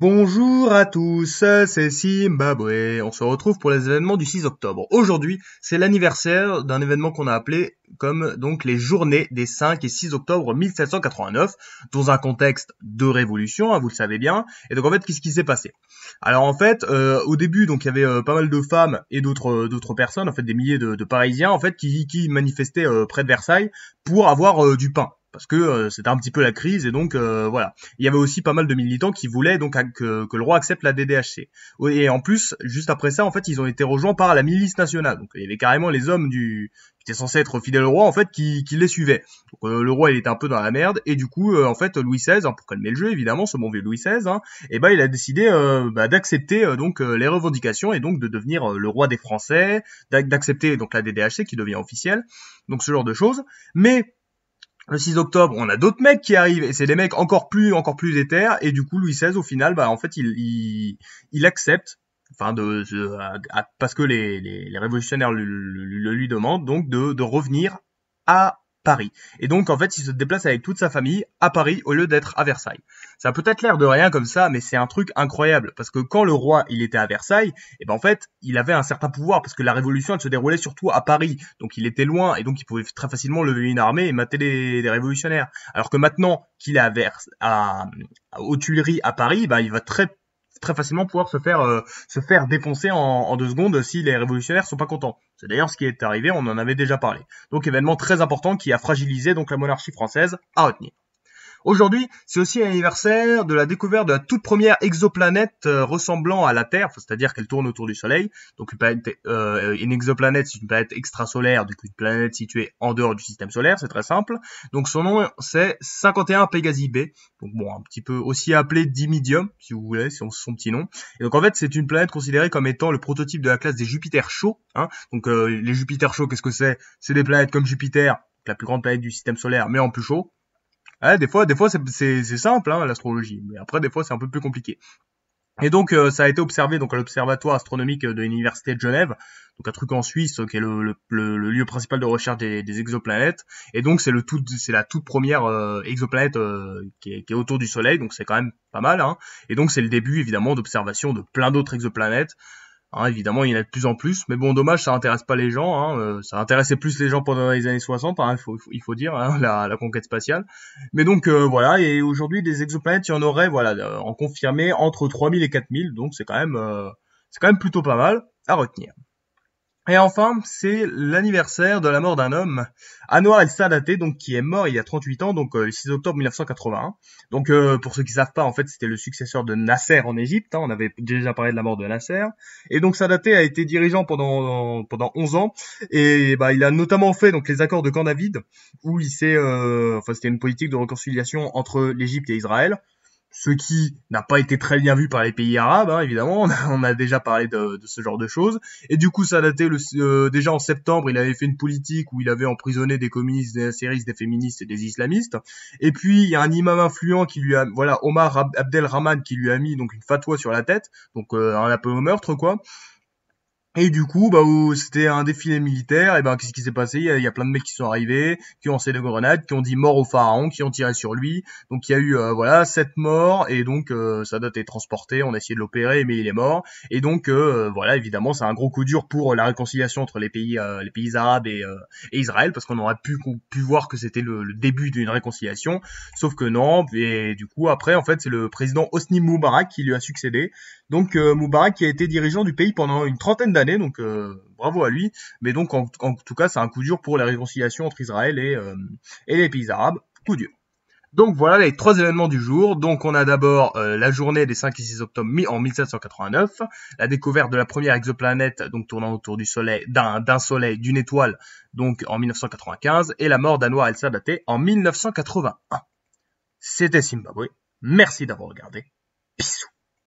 Bonjour à tous, c'est Zimbabwe. On se retrouve pour les événements du 6 octobre. Aujourd'hui, c'est l'anniversaire d'un événement qu'on a appelé comme donc les journées des 5 et 6 octobre 1789, dans un contexte de révolution, hein, vous le savez bien. Et donc en fait, qu'est-ce qui s'est passé? Alors en fait, au début, donc il y avait pas mal de femmes et d'autres personnes, en fait des milliers de Parisiens, en fait, qui manifestaient près de Versailles pour avoir du pain. Parce que c'était un petit peu la crise et donc voilà. Il y avait aussi pas mal de militants qui voulaient donc que le roi accepte la DDHC. Oui, et en plus, juste après ça, en fait, ils ont été rejoints par la milice nationale. Donc il y avait carrément les hommes qui étaient censés être fidèles au roi, en fait, qui les suivaient. Donc le roi, il était un peu dans la merde et du coup, en fait, Louis XVI, hein, pour calmer le jeu, évidemment, ce bon vieux Louis XVI, hein, et ben il a décidé d'accepter les revendications et donc de devenir le roi des Français, d'accepter donc la DDHC qui devient officielle. Donc ce genre de choses. Mais le 6 octobre, on a d'autres mecs qui arrivent et c'est des mecs encore plus déter et du coup Louis XVI au final en fait il accepte enfin parce que les révolutionnaires le lui demandent donc de revenir à Paris. Et donc en fait, il se déplace avec toute sa famille à Paris au lieu d'être à Versailles. Ça a peut-être l'air de rien comme ça, mais c'est un truc incroyable parce que quand le roi il était à Versailles, et ben en fait, il avait un certain pouvoir parce que la révolution elle se déroulait surtout à Paris. Donc il était loin et donc il pouvait très facilement lever une armée et mater les révolutionnaires. Alors que maintenant qu'il est aux Tuileries à Paris, il va très facilement pouvoir se faire défoncer en 2 secondes si les révolutionnaires sont pas contents. C'est d'ailleurs ce qui est arrivé, on en avait déjà parlé. Donc événement très important qui a fragilisé donc la monarchie française à retenir. Aujourd'hui, c'est aussi l'anniversaire de la découverte de la toute première exoplanète ressemblant à la Terre, c'est-à-dire qu'elle tourne autour du Soleil. Donc une exoplanète, c'est une planète extrasolaire, donc une planète située en dehors du système solaire, c'est très simple. Donc son nom, c'est 51 Pégasi B, donc bon, un petit peu aussi appelé Dimidium, si vous voulez, c'est son petit nom. Et donc en fait, c'est une planète considérée comme étant le prototype de la classe des Jupiters chauds. Hein. Donc les Jupiters chauds, qu'est-ce que c'est? C'est des planètes comme Jupiter, la plus grande planète du système solaire, mais en plus chaud. Ouais, des fois c'est simple hein, l'astrologie, mais après des fois c'est un peu plus compliqué. Et donc ça a été observé donc à l'observatoire astronomique de l'université de Genève, donc un truc en Suisse qui est le lieu principal de recherche des exoplanètes. Et donc c'est la toute première exoplanète qui est autour du Soleil, donc c'est quand même pas mal. Hein. Et donc c'est le début évidemment d'observation de plein d'autres exoplanètes. Hein, évidemment, il y en a de plus en plus, mais bon, dommage, ça intéresse pas les gens. Hein, ça intéressait plus les gens pendant les années 60, hein, il faut dire, hein, la conquête spatiale. Mais donc voilà, et aujourd'hui, des exoplanètes, il y en aurait, voilà, en confirmé entre 3000 et 4000, donc c'est quand même plutôt pas mal à retenir. Et enfin, c'est l'anniversaire de la mort d'un homme, Anwar el-Sadat, donc qui est mort il y a 38 ans, donc le 6 octobre 1981. Donc pour ceux qui savent pas, en fait, c'était le successeur de Nasser en Égypte. Hein, on avait déjà parlé de la mort de Nasser. Et donc Sadat a été dirigeant pendant 11 ans et il a notamment fait donc les accords de Camp David où c'était une politique de réconciliation entre l'Égypte et Israël, ce qui n'a pas été très bien vu par les pays arabes, hein, évidemment, on a déjà parlé de ce genre de choses, et du coup ça datait déjà en septembre, il avait fait une politique où il avait emprisonné des communistes, des nasseristes, des féministes et des islamistes, et puis il y a un imam influent qui lui a, voilà, Omar Abdelrahman qui lui a mis donc une fatwa sur la tête, donc un appel au meurtre quoi, et du coup, où c'était un défilé militaire, et qu'est-ce qui s'est passé? Il y a plein de mecs qui sont arrivés, qui ont lancé des grenades, qui ont dit mort au pharaon, qui ont tiré sur lui. Donc il y a eu 7 morts, et donc Sadat est transporté, on a essayé de l'opérer, mais il est mort. Et donc voilà, évidemment, c'est un gros coup dur pour la réconciliation entre les pays arabes et Israël, parce qu'on aurait pu voir que c'était le début d'une réconciliation, sauf que non. Et du coup, après, en fait, c'est le président Hosni Moubarak qui lui a succédé. Donc Moubarak qui a été dirigeant du pays pendant une trentaine d'années, donc bravo à lui. Mais donc en tout cas, c'est un coup dur pour la réconciliation entre Israël et les pays arabes. Coup dur. Donc voilà les 3 événements du jour. Donc on a d'abord la journée des 5 et 6 octobre en 1789, la découverte de la première exoplanète donc tournant autour du soleil, d'un soleil, d'une étoile, donc en 1995, et la mort d'Anwar el-Sadat en 1981. C'était Zimbabwe. Merci d'avoir regardé. Bisous.